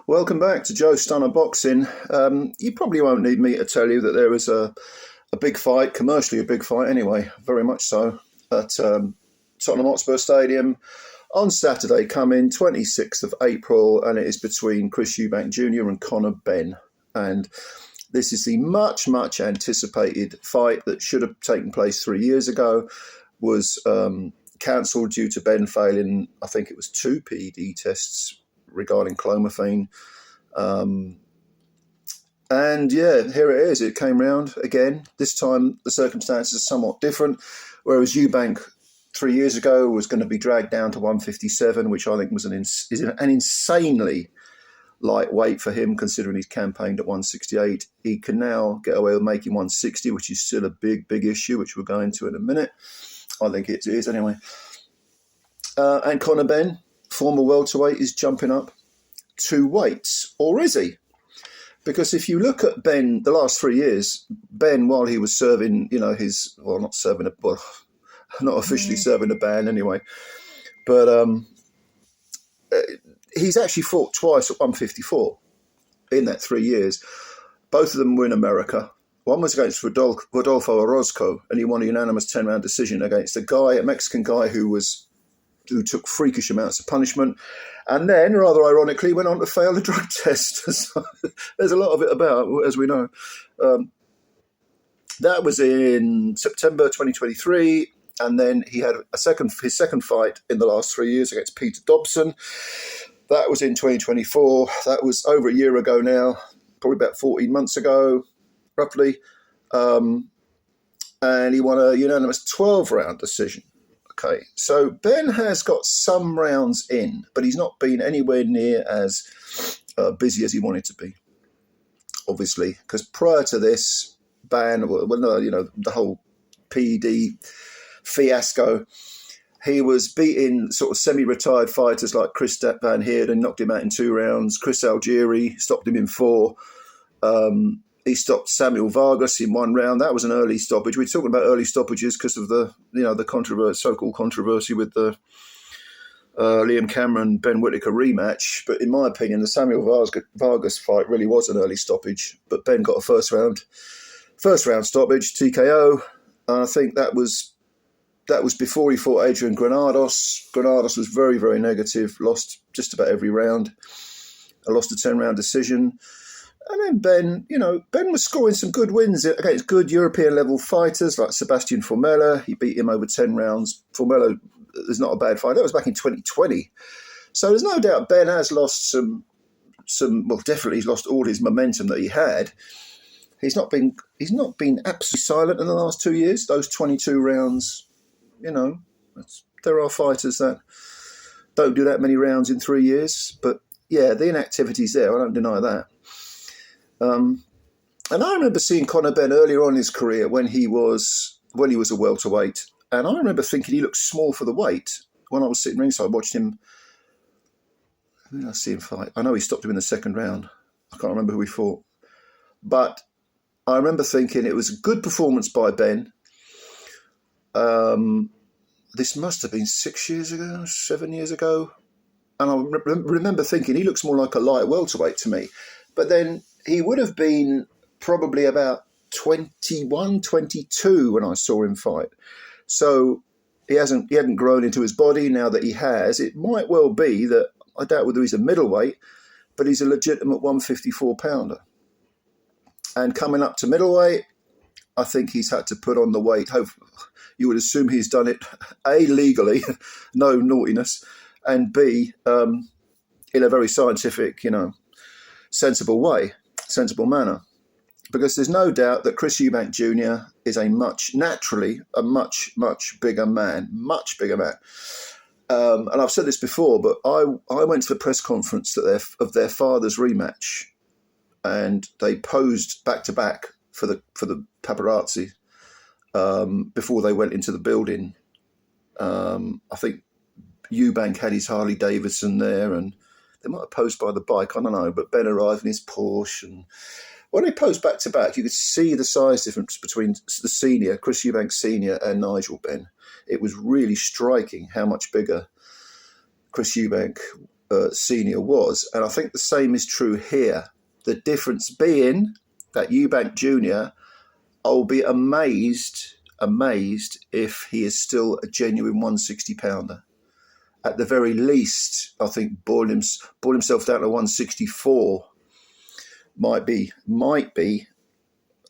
Welcome back to Joe Stunner Boxing. You probably won't need me to tell you that there was a big fight, commercially a big fight anyway, very much so, at Tottenham Hotspur Stadium on Saturday coming, 26th of April, and it is between Chris Eubank Jr. and CONOR BENN. And this is the much anticipated fight that should have taken place 3 years ago, was cancelled due to Ben failing, I think it was 2 PED tests regarding clomiphene. And yeah, here it is. It came round again. This time the circumstances are somewhat different. Whereas Eubank 3 years ago was going to be dragged down to 157, which I think was an insanely lightweight for him, considering he's campaigned at 168. He can now get away with making 160, which is still a big issue, which we'll go into in a minute. I think it is anyway. And CONOR BENN, former welterweight, is jumping up 2 weights, or is he? Because if you look at Ben, the last 3 years, Ben, while he was serving, not officially serving a ban anyway, but he's actually fought twice at 154 in that 3 years. Both of them were in America. One was against Rodolfo Orozco, and he won a unanimous 10-round decision against a Mexican guy who took freakish amounts of punishment, and then, rather ironically, went on to fail the drug test. So there's a lot of it about, as we know. That was in September 2023, and then he had his second fight in the last 3 years against Peter Dobson. That was in 2024. That was over a year ago now, probably about 14 months ago, roughly. And he won a unanimous 12-round decision. Okay, so Ben has got some rounds in, but he's not been anywhere near as busy as he wanted to be, obviously, because prior to this ban, the whole PED fiasco, he was beating sort of semi-retired fighters like Chris Van Heerden, knocked him out in 2 rounds. Chris Algieri stopped him in 4. He stopped Samuel Vargas in 1 round. That was an early stoppage. We're talking about early stoppages because of the so-called controversy with the Liam Cameron Ben Whittaker rematch. But in my opinion, the Samuel Vargas fight really was an early stoppage. But Ben got a first round stoppage, TKO. And I think that was before he fought Adrian Granados. Granados was very negative, lost just about every round. I lost a 10-round decision. And then Ben was scoring some good wins against good European-level fighters like Sebastian Formella. He beat him over 10 rounds. Formella is not a bad fight. That was back in 2020. So there's no doubt Ben has lost definitely he's lost all his momentum that he had. He's not been absolutely silent in the last 2 years. Those 22 rounds, there are fighters that don't do that many rounds in 3 years. But yeah, the inactivity's there. I don't deny that. And I remember seeing CONOR BENN earlier on in his career when he was a welterweight, and I remember thinking he looked small for the weight. When I was sitting ringside watching him, who did I see him fight? I know he stopped him in the second round. I can't remember who he fought, but I remember thinking it was a good performance by Ben. This must have been 6 years ago, 7 years ago, and I remember thinking he looks more like a light welterweight to me. But then he would have been probably about 21, 22 when I saw him fight. So he hadn't grown into his body. Now that he has, it might well be that, I doubt whether he's a middleweight, but he's a legitimate 154-pounder. And coming up to middleweight, I think he's had to put on the weight. You would assume he's done it, A, legally, no naughtiness, and B, in a very scientific, sensible manner, because there's no doubt that Chris Eubank Jr. is a much bigger man. And I've said this before, but I went to the press conference of their father's rematch, and they posed back to back for the paparazzi before they went into the building. I think Eubank had his Harley Davidson there, and they might have posed by the bike, I don't know, but Ben arrived in his Porsche. And when they posed back to back, you could see the size difference between the senior, Chris Eubank Sr. and Nigel Benn. It was really striking how much bigger Chris Eubank Senior was. And I think the same is true here. The difference being that Eubank Jr., I'll be amazed if he is still a genuine 160 pounder. At the very least, I think boiling himself down to 164 might be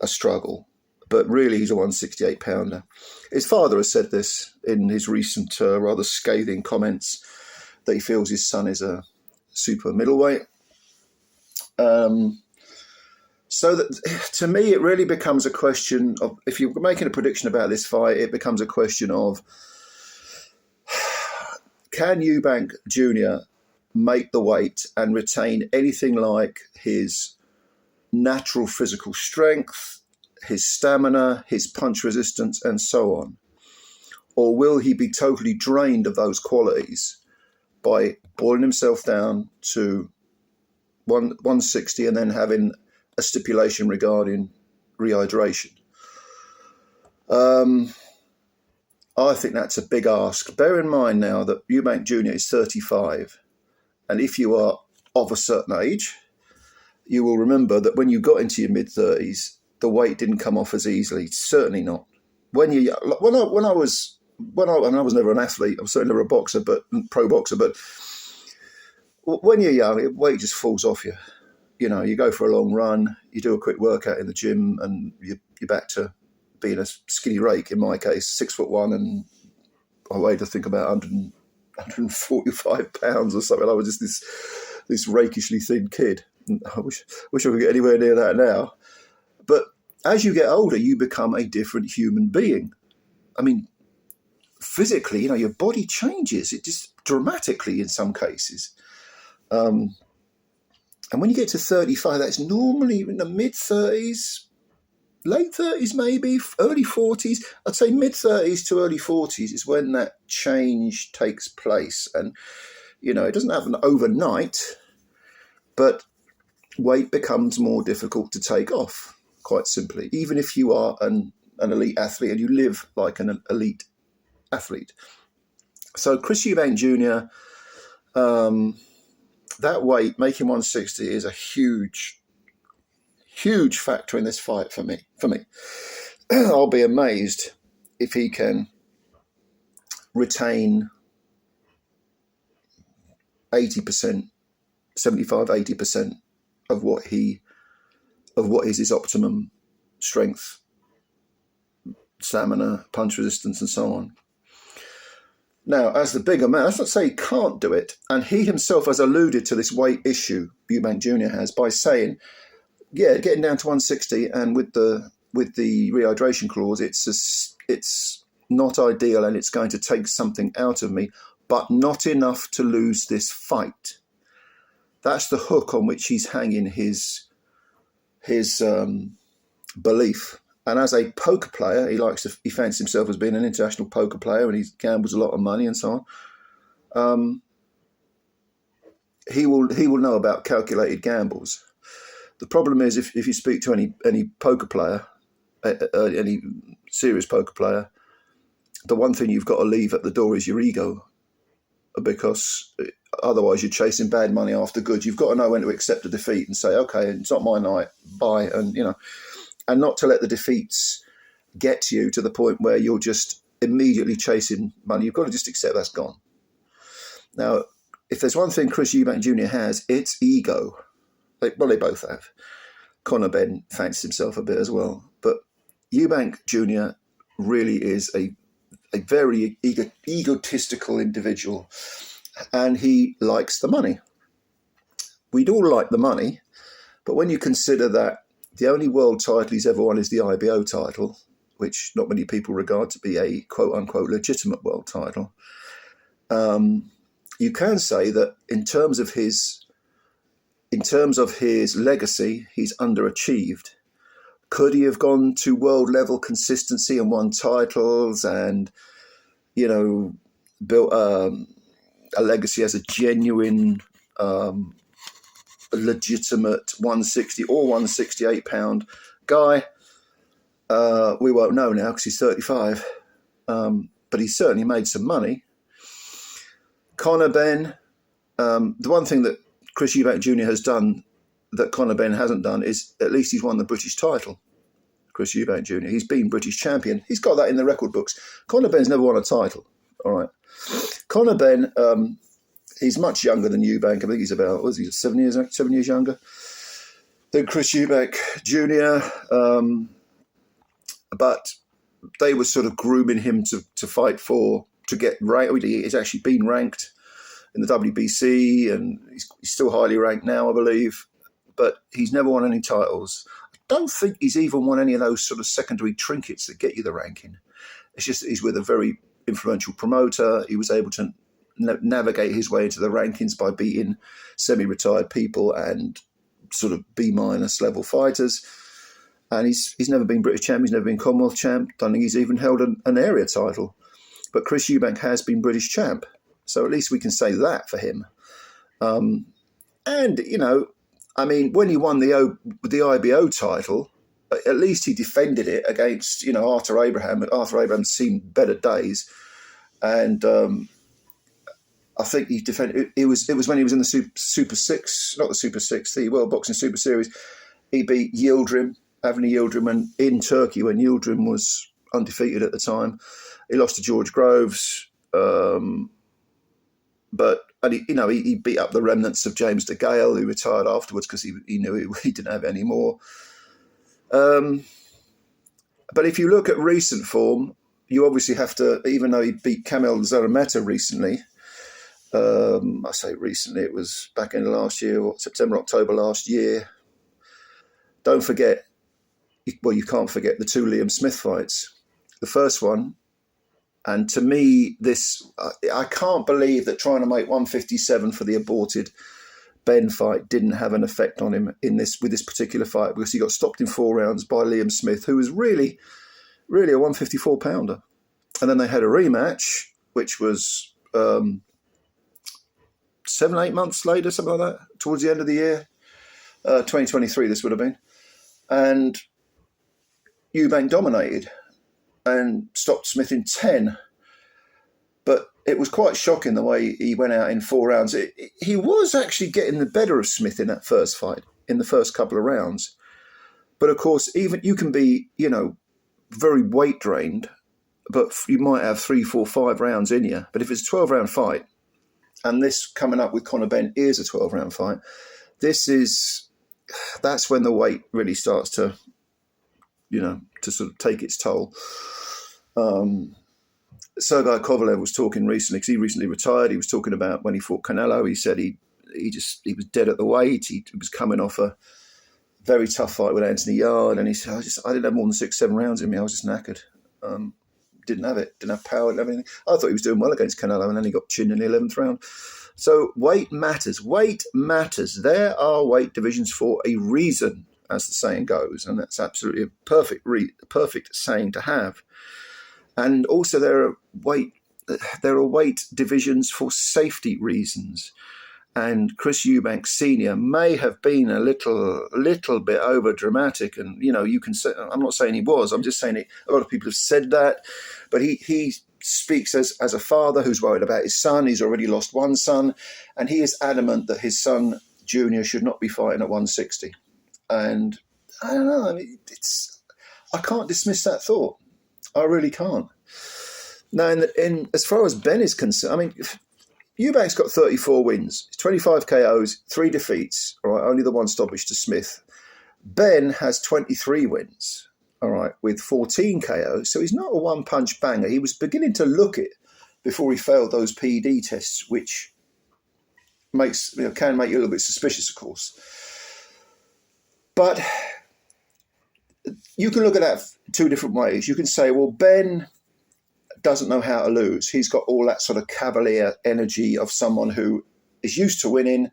a struggle. But really, he's a 168 pounder. His father has said this in his recent rather scathing comments, that he feels his son is a super middleweight. So that, to me, it really becomes a question of, if you're making a prediction about this fight, it becomes a question of, can Eubank Jr. make the weight and retain anything like his natural physical strength, his stamina, his punch resistance, and so on? Or will he be totally drained of those qualities by boiling himself down to 160 and then having a stipulation regarding rehydration? I think that's a big ask. Bear in mind now that Eubank Jr. is 35. And if you are of a certain age, you will remember that when you got into your mid-30s, the weight didn't come off as easily. Certainly not. When I was never an athlete, I was certainly never a boxer, but pro boxer, but when you're young, weight just falls off you. You know, you go for a long run, you do a quick workout in the gym, and you're back to being a skinny rake. In my case, 6'1", and I weighed, I think, about 145 pounds or something. I was just this rakishly thin kid. I wish I could get anywhere near that now. But as you get older, you become a different human being. I mean, physically, you know, your body changes. It just dramatically in some cases. And when you get to 35, that's normally in the mid-30s, late 30s maybe, early 40s. I'd say mid-30s to early 40s is when that change takes place. And, you know, it doesn't happen overnight, but weight becomes more difficult to take off, quite simply, even if you are an elite athlete and you live like an elite athlete. So Chris Eubank Jr., that weight, making 160, is a huge factor in this fight for me. I'll be amazed if he can retain 80%, 75, 80% of what is his optimum strength, stamina, punch resistance, and so on. Now, as the bigger man, that's not to say he can't do it. And he himself has alluded to this weight issue, Eubank Jr. has, by saying, yeah, getting down to 160 and with the rehydration clause, it's not ideal and it's going to take something out of me, but not enough to lose this fight. That's the hook on which he's hanging his belief. And as a poker player, he fancies himself as being an international poker player, and he gambles a lot of money and so on. He will know about calculated gambles. The problem is if you speak to any poker player, any serious poker player, the one thing you've got to leave at the door is your ego, because otherwise you're chasing bad money after good. You've got to know when to accept a defeat and say, okay, it's not my night, bye, and and not to let the defeats get to you to the point where you're just immediately chasing money. You've got to just accept that's gone. Now, if there's one thing Chris Eubank Jr. has, it's ego. They both have. CONOR BENN fancies himself a bit as well. But Eubank Jr. really is a very egotistical individual, and he likes the money. We'd all like the money, but when you consider that the only world title he's ever won is the IBO title, which not many people regard to be a quote-unquote legitimate world title, you can say that in terms of his legacy, he's underachieved. Could he have gone to world level consistency and won titles and, built a legacy as a genuine, legitimate 160 or 168 pound guy? We won't know now because he's 35. But he certainly made some money. CONOR BENN, The one thing that Chris Eubank Jr. has done that Conor Benn hasn't done is at least he's won the British title. Chris Eubank Jr. He's been British champion. He's got that in the record books. Conor Benn's never won a title. All right. Conor Benn, he's much younger than Eubank. I think he's about, 7 years younger than Chris Eubank Jr. But they were sort of grooming him to fight to get ranked. He's actually been ranked in the WBC, and he's still highly ranked now, I believe. But he's never won any titles. I don't think he's even won any of those sort of secondary trinkets that get you the ranking. It's just that he's with a very influential promoter. He was able to navigate his way into the rankings by beating semi-retired people and sort of B- level fighters. And he's never been British champ. He's never been Commonwealth champ. Don't think he's even held an area title. But Chris Eubank has been British champ. So at least we can say that for him. And, you know, I mean, when he won the IBO title, at least he defended it against, you know, Arthur Abraham. Arthur Abraham's seen better days. And I think he defended it. Was when he was in the Super Six, not the Super Six, the World Boxing Super Series. He beat Yildirim, Avni Yildirim, and in Turkey when Yildirim was undefeated at the time. He lost to George Groves, but he beat up the remnants of James de Gale, who retired afterwards because he knew he didn't have any more. But if you look at recent form, you obviously have to, even though he beat Kamel Zarameta recently, I say recently, it was back in last year, September, October last year. Don't forget, well, you can't forget the two Liam Smith fights. The first one, and to me, I can't believe that trying to make 157 for the aborted Benn fight didn't have an effect on him with this particular fight, because he got stopped in 4 rounds by Liam Smith, who was really, really a 154 pounder. And then they had a rematch, which was 7-8 months later, something like that, towards the end of the year, 2023 this would have been. And Eubank dominated and stopped Smith in 10. But it was quite shocking the way he went out in 4 rounds. He was actually getting the better of Smith in that first fight, in the first couple of rounds. But of course, even you can be, you know, very weight drained, but you might have 3, 4, 5 rounds in you. But if it's a 12-round fight, and this coming up with Conor Benn is a 12-round fight, that's when the weight really starts to, you know, to sort of take its toll. Sergei Kovalev was talking recently, because he recently retired. He was talking about when he fought Canelo. He said he was dead at the weight. He was coming off a very tough fight with Anthony Yard, and he said, I didn't have more than 6, 7 rounds in me. I was just knackered. Didn't have it. Didn't have power. Didn't have anything. I thought he was doing well against Canelo, and then he got chinned in the 11th round. So weight matters. Weight matters. There are weight divisions for a reason, as the saying goes, and that's absolutely a perfect saying to have. And also there are weight divisions for safety reasons. And Chris Eubank Sr. may have been a little bit over dramatic, and you know, you can say, I'm not saying he was. I'm just saying a lot of people have said that, but he speaks as a father who's worried about his son. He's already lost one son, and he is adamant that his son Junior should not be fighting at 160. And I don't know. I mean, I can't dismiss that thought. I really can't. Now, in as far as Benn is concerned, I mean, Eubank's got 34 wins, 25 KOs, 3 defeats. All right, only the one stoppage to Smith. Benn has 23 wins. All right, with 14 KOs. So he's not a one-punch banger. He was beginning to look it before he failed those PED tests, which can make you a little bit suspicious, of course. But you can look at that 2 different ways. You can say, well, Benn doesn't know how to lose. He's got all that sort of cavalier energy of someone who is used to winning.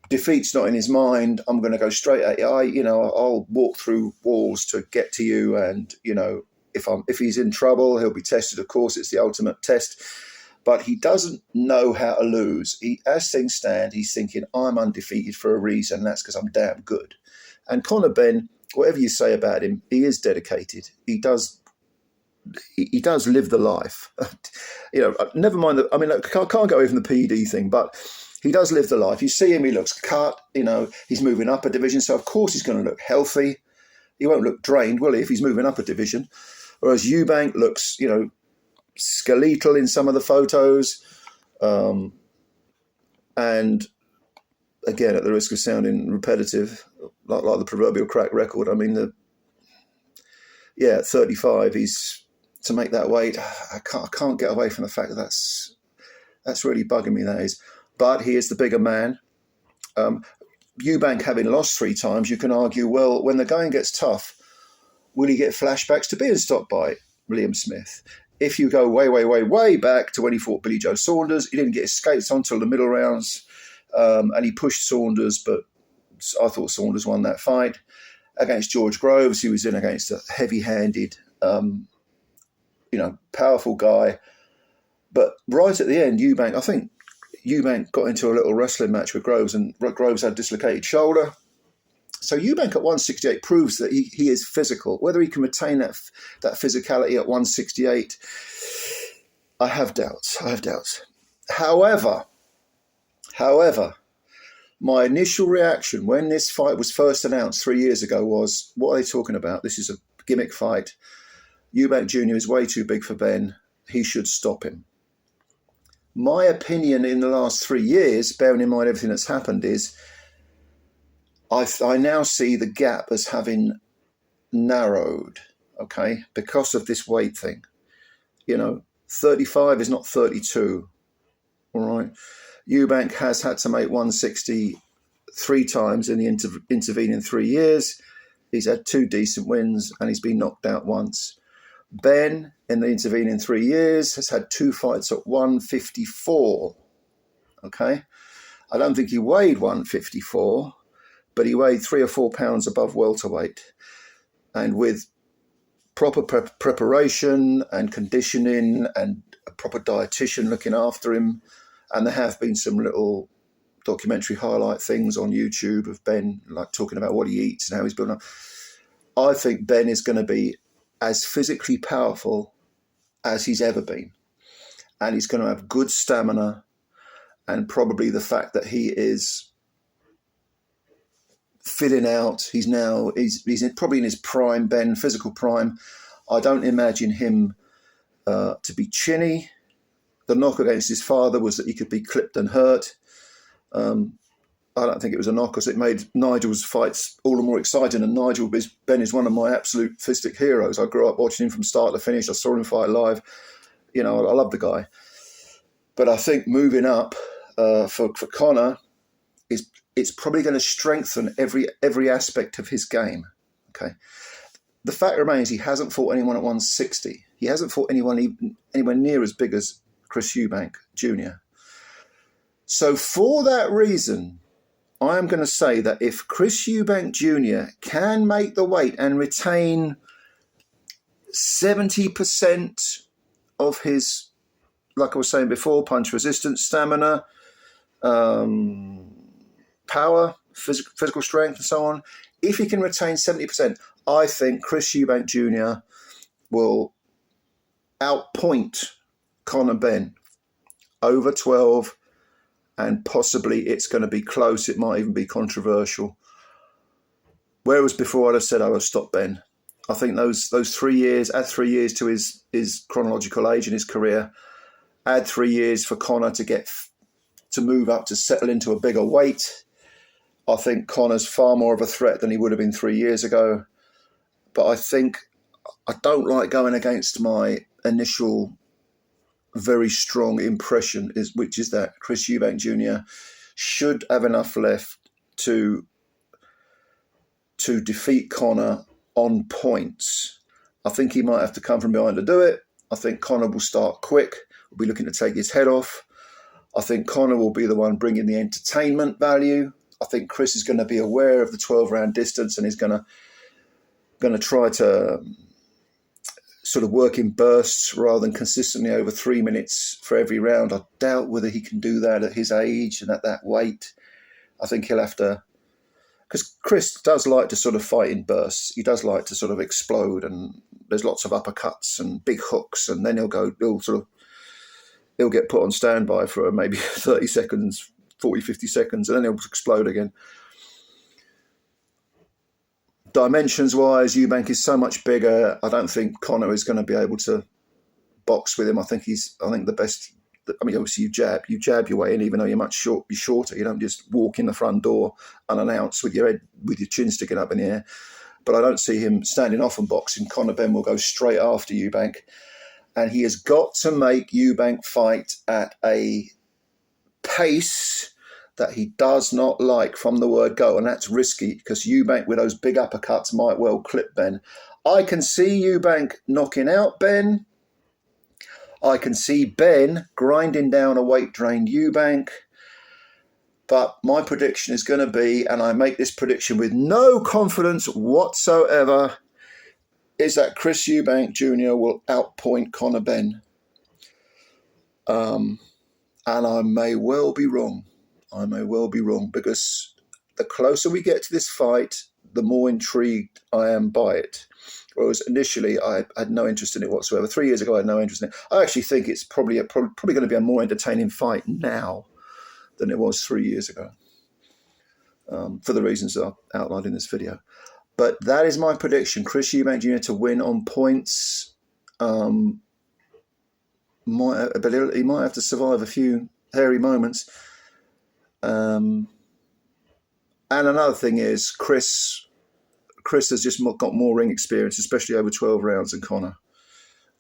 Defeat's not in his mind. I'm going to go straight at you. I'll walk through walls to get to you. And, you know, if he's in trouble, he'll be tested. Of course, it's the ultimate test. But he doesn't know how to lose. As things stand, he's thinking, I'm undefeated for a reason. That's because I'm damn good. And Conor Benn, whatever you say about him, he is dedicated. He does live the life. You know, never mind. I can't go away from the PED thing, but He does live the life. You see him, he looks cut, he's moving up a division, so of course he's going to look healthy. He won't look drained, will he, if he's moving up a division? Whereas Eubank looks, skeletal in some of the photos. And again, at the risk of sounding repetitive, like the proverbial crack record, I mean, at 35, he's to make that weight. I can't get away from the fact that that's really bugging me, that is. But he is the bigger man. Eubank having lost 3 times, you can argue, well, when the going gets tough, will he get flashbacks to being stopped by Liam Smith? If you go way, way, way, way back to when he fought Billy Joe Saunders, he didn't get his skates on until the middle rounds, and he pushed Saunders, but I thought Saunders won that fight. Against George Groves, he was in against a heavy-handed, powerful guy. But right at the end, I think Eubank got into a little wrestling match with Groves, and Groves had a dislocated shoulder. So Eubank at 168 proves that he is physical. Whether he can retain that physicality at 168, I have doubts. However, my initial reaction when this fight was first announced 3 years ago was, what are they talking about? This is a gimmick fight. Eubank Jr. is way too big for Ben. He should stop him. My opinion in the last 3 years, bearing in mind everything that's happened, is I now see the gap as having narrowed, okay, because of this weight thing. 35 is not 32, all right? Eubank has had to make 160 3 times in the intervening 3 years. He's had 2 decent wins, and he's been knocked out once. Ben, in the intervening 3 years, has had 2 fights at 154, okay? I don't think he weighed 154, but he weighed 3 or 4 pounds above welterweight. And with proper preparation and conditioning and a proper dietitian looking after him, and there have been some little documentary highlight things on YouTube of Ben, like talking about what he eats and how he's building up. I think Ben is going to be as physically powerful as he's ever been. And he's going to have good stamina, and probably the fact that he is filling out. He's probably in his prime, Ben, physical prime. I don't imagine him to be chinny. The knock against his father was that he could be clipped and hurt. I don't think it was a knock, because it made Nigel's fights all the more exciting. And Ben is one of my absolute fistic heroes. I grew up watching him from start to finish. I saw him fight live. I love the guy. But I think moving up for Conor, it's probably going to strengthen every aspect of his game. Okay, the fact remains he hasn't fought anyone at 160. He hasn't fought anyone anywhere near as big as Chris Eubank Jr. So for that reason, I am going to say that if Chris Eubank Jr. can make the weight and retain 70% of his, like I was saying before, punch resistance, stamina, power, physical strength, and so on. If he can retain 70%, I think Chris Eubank Jr. will outpoint CONOR BENN over 12, and possibly it's going to be close. It might even be controversial. Whereas before I'd have said I would stop Ben. I think those 3 years, add 3 years to his chronological age in his career, add 3 years for Conor to move up, to settle into a bigger weight. I think Conor's far more of a threat than he would have been 3 years ago. But I don't like going against my initial very strong impression, which is that Chris Eubank Jr. should have enough left to defeat Conor on points. I think he might have to come from behind to do it. I think Conor will start quick, will be looking to take his head off. I think Conor will be the one bringing the entertainment value. I think Chris is going to be aware of the 12-round distance, and is going to try to sort of work in bursts rather than consistently over 3 minutes for every round. I doubt whether he can do that at his age and at that weight. I think he'll have to, because Chris does like to sort of fight in bursts. He does like to sort of explode, and there's lots of uppercuts and big hooks, and then he'll get put on standby for maybe 30 seconds, 40, 50 seconds, and then it'll explode again. Dimensions-wise, Eubank is so much bigger. I don't think Conor is going to be able to box with him. I think the best. I mean, obviously you jab your way in, even though you're much shorter. You don't just walk in the front door unannounced with your chin sticking up in the air. But I don't see him standing off and boxing. Conor Benn will go straight after Eubank, and he has got to make Eubank fight at a pace that he does not like from the word go, and that's risky because Eubank with those big uppercuts might well clip Benn. I can see Eubank knocking out Benn. I can see Benn grinding down a weight-drained Eubank. But my prediction is going to be, and I make this prediction with no confidence whatsoever, is that Chris Eubank Jr. will outpoint Conor Benn. And I may well be wrong. I may well be wrong, because the closer we get to this fight, the more intrigued I am by it. Whereas initially I had no interest in it whatsoever. 3 years ago I had no interest in it. I actually think it's probably going to be a more entertaining fight now than it was 3 years ago, for the reasons that I've outlined in this video. But that is my prediction. Chris Eubank Jr. to win on points. He might have to survive a few hairy moments. And another thing is Chris has just got more ring experience, especially over 12 rounds than Conor.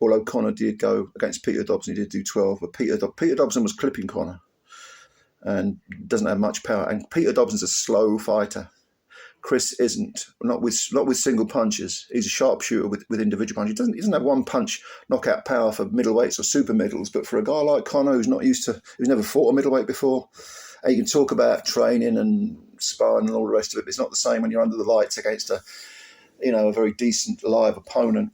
Although Conor did go against Peter Dobson, he did do 12, but Peter Dobson was clipping Conor and doesn't have much power. And Peter Dobson's a slow fighter. Chris isn't, not with single punches. He's a sharpshooter with individual punches. He doesn't have one punch knockout power for middleweights or super middles, but for a guy like Conor who's never fought a middleweight before, and you can talk about training and sparring and all the rest of it, but it's not the same when you're under the lights against a very decent live opponent.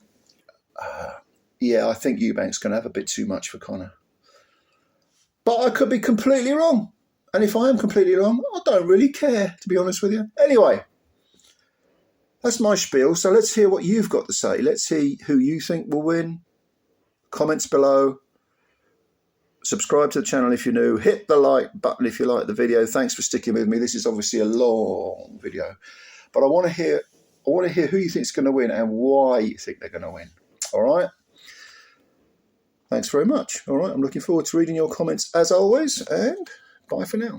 I think Eubank's going to have a bit too much for Conor. But I could be completely wrong. And if I am completely wrong, I don't really care, to be honest with you. Anyway, that's my spiel. So let's hear what you've got to say. Let's see who you think will win. Comments below. Subscribe to the channel if you're new. Hit the like button if you like the video. Thanks for sticking with me. This is obviously a long video. But I want to hear who you think is going to win and why you think they're going to win. All right? Thanks very much. All right, I'm looking forward to reading your comments as always, and bye for now.